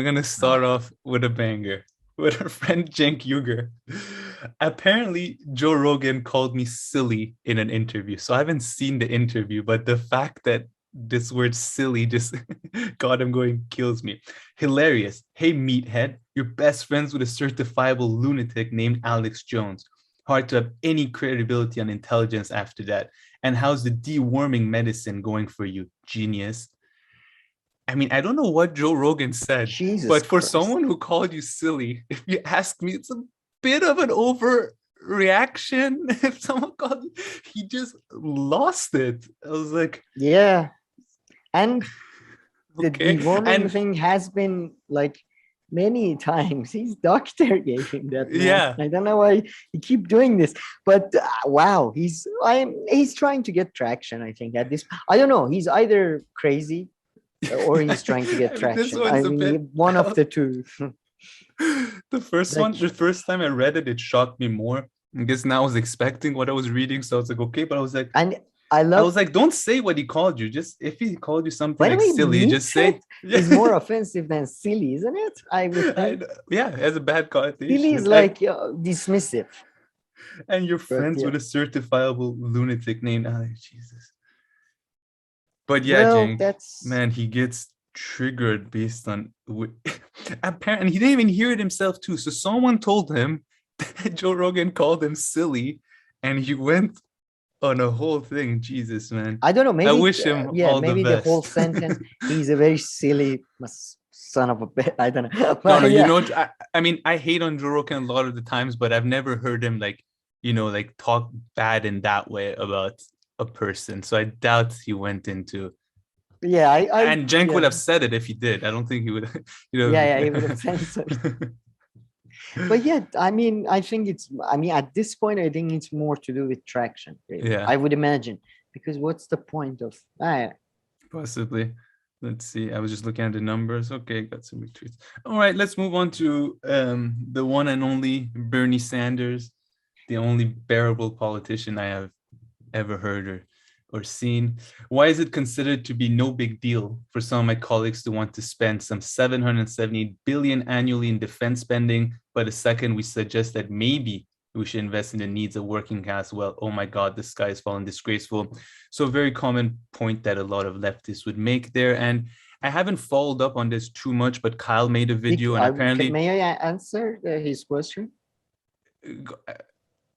We're gonna start off with a banger with our friend Cenk Uygur. Apparently, Joe Rogan called me silly in an interview. So I haven't seen the interview, but the fact that this word silly just got him going kills me. Hilarious. Hey, meathead, you're best friends with a certifiable lunatic named Alex Jones. Hard to have any credibility on intelligence after that. And how's the deworming medicine going for you, genius? I mean, I don't know what Joe Rogan said, Jesus but for Christ. someone who called you silly, if you ask me, it's a bit of an overreaction. If someone called, he just lost it. I was like, Yeah. And the okay. deworming And thing has been like many times. His doctor gave him that, man. yeah, I don't know why he keep doing this, but wow, he's trying to get traction. I think at this, I don't know. He's either crazy or he's trying to get I mean, this traction. one's I a bit. mean, one of the two. The Like, first time I read it, it shocked me more. I guess now I was expecting what I was reading, so I was like, okay, but and I I love. was like, don't say what he called you. Just if he called you something By the like way, silly, just meathead say, yeah. is more offensive than silly, isn't it? I would think Yeah, it has a bad silly is connotation. like dismissive, And you're but friends yeah. with a certifiable lunatic named Alex. Jesus. But yeah, Well, Jink, that's man, he gets triggered based on apparently he didn't even hear it himself too. So someone told him that Joe Rogan called him silly, and he went on a whole thing. Jesus, man. I don't know. I Maybe wish him yeah, all the maybe the whole best. sentence. He's a very silly son of a bitch. I don't know, No, no, but yeah, I mean, I hate on Joe Rogan a lot of the times, but I've never heard him like, like talk bad in that way about a person. So I doubt he went into, yeah, and Jenk would yeah, have said it if he did. I don't think he would, yeah, yeah. He would have censored. But yeah, I mean, I think it's. I mean, at this point, I think it's more to do with traction. Really, Yeah, I would imagine because what's the point of? possibly. Let's see. I was just looking at the numbers. Okay, got some retweets. All right, let's move on to the one and only Bernie Sanders, the only bearable politician I have ever heard or seen. Why is it considered to be no big deal for some of my colleagues to want to spend some 778 billion annually in defense spending, but the second we suggest that maybe we should invest in the needs of working class, well, oh my God, the sky is falling, disgraceful. So a very common point that a lot of leftists would make there. And I haven't followed up on this too much, but Kyle made a video and apparently, May I answer his question?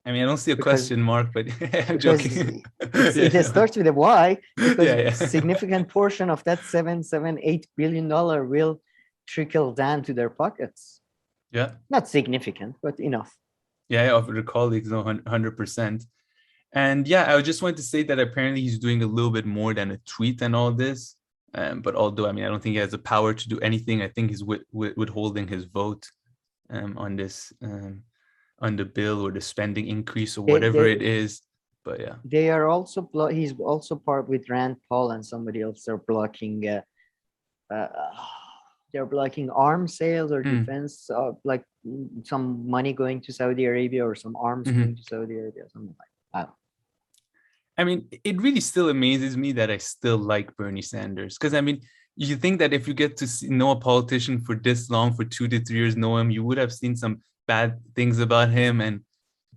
I mean, I don't see a Because question mark, but I'm because joking. it Yeah, starts with a Y because yeah, yeah. significant portion of that 7.8 billion will trickle down to their pockets. Yeah. Not significant, but enough. Yeah, of the colleagues, no, 100%. And yeah, I just wanted to say that apparently he's doing a little bit more than a tweet and all this. But although, I mean, I don't think he has the power to do anything. I think he's withholding his vote on this, on the bill or the spending increase or They whatever they it is. But yeah. they are also he's also part with Rand Paul and somebody else. They're blocking. Uh, they're blocking arms sales or Mm, defense, like some money going to Saudi Arabia or some arms going mhm. to Saudi Arabia, something like that. I mean, it really still amazes me that I still like Bernie Sanders. Because I mean, you think that if you get to know a politician for this long, for 2 to 3 years, know him, you would have seen some bad things about him. And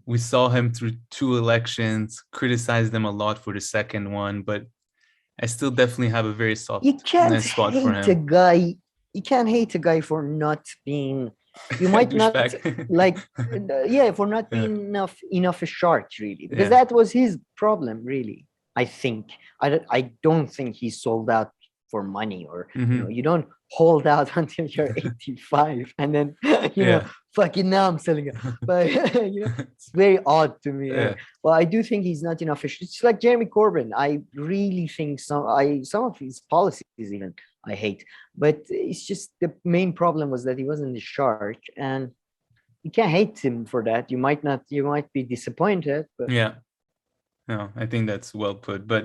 we saw him through two elections, criticized them a lot for the second one, but I still definitely have a very soft You can't spot for hate a him. guy. You can't hate a guy for not being. You might not Douchebag. like, yeah, for not Yeah. being enough a shark, really, because Yeah. that was his problem, really. I think. I don't think he sold out for money, or Hmm. you don't hold out until you're 85 and then Yeah. fucking now I'm selling it. But it's very odd to me. Yeah. Well, I do think he's not enough. It's like Jeremy Corbyn. I really think some of his policies even I hate. But it's just the main problem was that he wasn't the shark, and you can't hate him for that. You might not. You might be disappointed, but Yeah. No, I think that's well put. But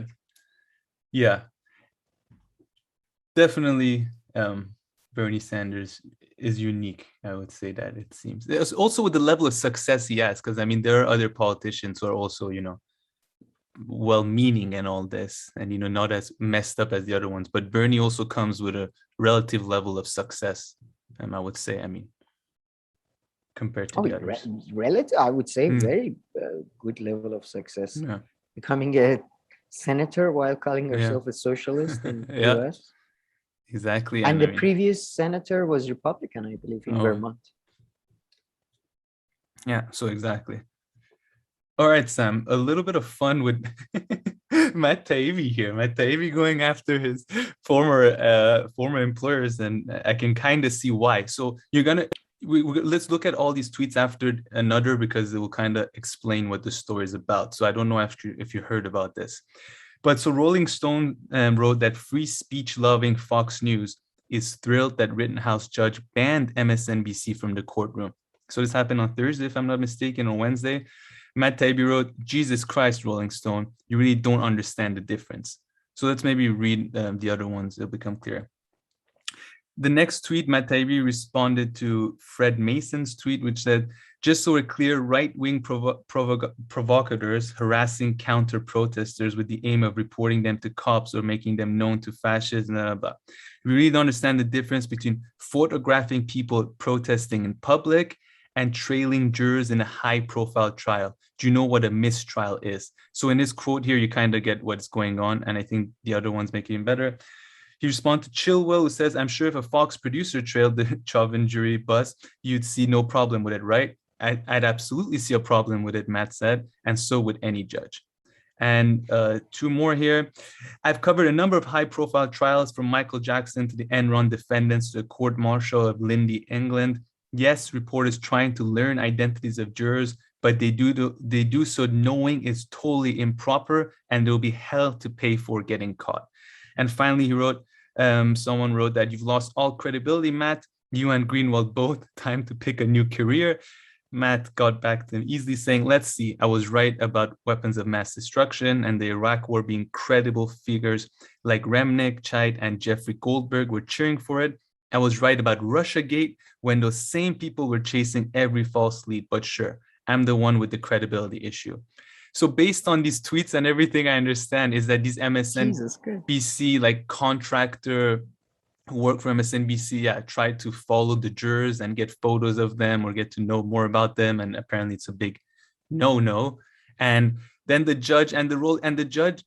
yeah, definitely Bernie Sanders is unique. I would say that it seems. There's also with the level of success he has, because I mean there are other politicians who are also, well-meaning and all this, and not as messed up as the other ones. But Bernie also comes with a relative level of success. I would say. I mean, compared to Oh, the others. relative, I would say, Mm, very good level of success. yeah, Becoming a senator while calling yeah, herself a socialist in yeah, US. exactly. And And I the mean, previous senator was Republican, I believe, in oh, Vermont. yeah. So exactly. All right, Sam. A little bit of fun with Matt Taibbi here. Matt Taibbi going after his former employers, and I can kind of see why. So you're gonna let's look at all these tweets after another because it will kind of explain what the story is about. So I don't know if you heard about this, but so Rolling Stone wrote that free speech loving Fox News is thrilled that Rittenhouse judge banned MSNBC from the courtroom. So this happened on Thursday, if I'm not mistaken, or Wednesday. Matt Taibbi wrote, Jesus Christ, Rolling Stone, you really don't understand the difference. So let's maybe read the other ones. It'll become clear. The next tweet, Matt Taibbi responded to Fred Mason's tweet, which said, just so we're clear, right-wing provocateurs harassing counter-protesters with the aim of reporting them to cops or making them known to fascists, blah, blah, blah. We really don't understand the difference between photographing people protesting in public and trailing jurors in a high-profile trial. Do you know what a mistrial is? So in this quote here, you kind of get what's going on, and I think the other ones make it even better. He responds to Chilwell, who says, I'm sure if a Fox producer trailed the Chauvin jury bus, you'd see no problem with it, right? I'd absolutely see a problem with it, Matt said, and so would any judge. And two more here. I've covered a number of high-profile trials from Michael Jackson to the Enron defendants to the court-martial of Lindy, England. Yes, reporters trying to learn identities of jurors, but they do so knowing it's totally improper, and they'll be hell to pay for getting caught. And finally, he wrote, someone wrote that you've lost all credibility, Matt. You and Greenwald both. Time to pick a new career. Matt got back to him easily saying, let's see, I was right about weapons of mass destruction and the Iraq war being credible figures like Remnick, Chait, and Jeffrey Goldberg were cheering for it. I was right about Russiagate when those same people were chasing every false lead, but sure, I'm the one with the credibility issue. So based on these tweets and everything I understand is that these MSNBC like contractor who work for MSNBC, tried to follow the jurors and get photos of them or get to know more about them. And apparently it's a big no. And then the judge and the judge,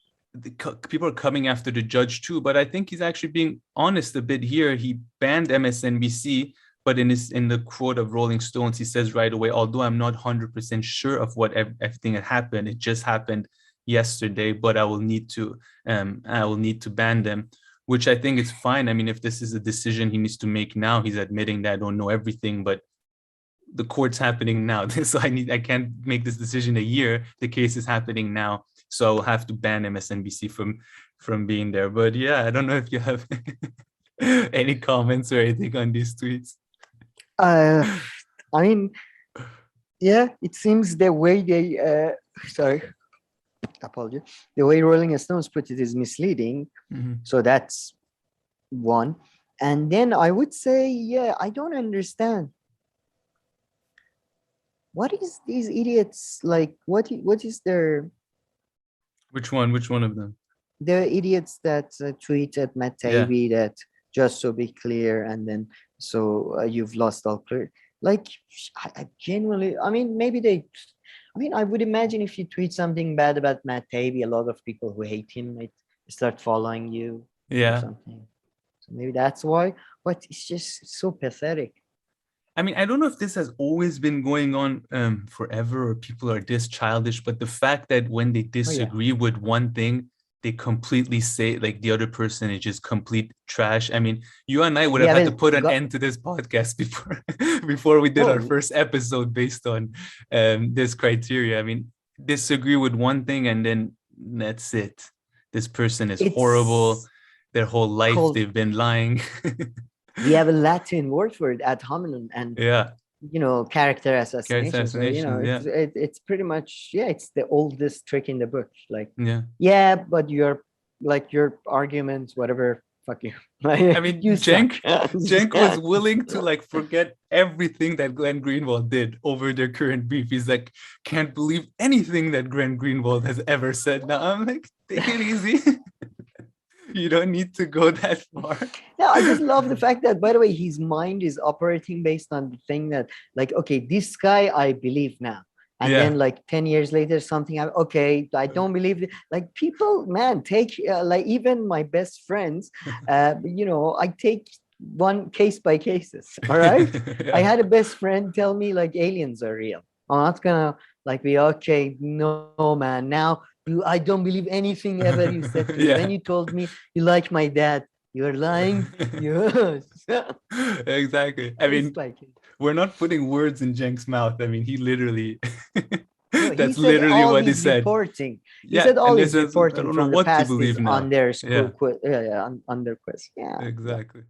people are coming after the judge too, but I think he's actually being honest a bit here. He banned MSNBC, but in the quote of Rolling Stones, he says right away, although I'm not 100% sure of what everything that happened, it just happened yesterday, but I will need to ban them, which I think is fine. I mean, if this is a decision he needs to make now, he's admitting that I don't know everything, but the court's happening now. So I can't make this decision a year. The case is happening now. So I'll have to ban MSNBC from being there. But yeah, I don't know if you have any comments or anything on these tweets. I mean, yeah, it seems the way they sorry, apology. The way Rolling Stones put it is misleading. Mm-hmm. So that's one. And then I would say, yeah, I don't understand. What is these idiots like? What is their? Which one of them? The idiots that tweet at Matt Taibbi that just so be clear, and then so you've lost all clear. Like, I genuinely, I mean, maybe they. I mean, I would imagine if you tweet something bad about Matt Taibbi, a lot of people who hate him might start following you or something. So maybe that's why. But it's just so pathetic. I mean, I don't know if this has always been going on forever or people are this childish, but the fact that when they disagree with one thing, they completely say like the other person is just complete trash. I mean, you and I would have had to put an end to this podcast before we did our first episode based on this criteria. I mean, disagree with one thing and then that's it. This person is horrible. Their whole life they've been lying. We have a Latin word for it, ad hominem, and character assassination. So, it's pretty much it's the oldest trick in the book. Like, but your arguments, whatever. Fuck you. I mean, Cenk was willing to like forget everything that Glenn Greenwald did over their current beef. He's like, can't believe anything that Glenn Greenwald has ever said. Now I'm like, take it easy. You don't need to go that far. No, I just love the fact that, by the way, his mind is operating based on the thing that, like, okay, this guy I believe now. And Yeah. then, like 10 years later, something, okay, I don't believe it. Like, people, man, take, like, even my best friends, I take one case by cases. All right. I Yeah. had a best friend tell me, like, aliens are real. I'm not gonna, like, be okay. No, man. Now, I don't believe anything ever you said to me. When Yeah. you told me you like my dad, you're lying. Yes. Exactly. I Case mean, by case. we're not putting words in Cenk's mouth. I mean, he literally, No, he that's said literally all what he he's said. reporting. He Yeah. said all And this he's is, I reporting don't know from the what to past is believe now. on their Yeah, school, on their quiz. Yeah, yeah. exactly.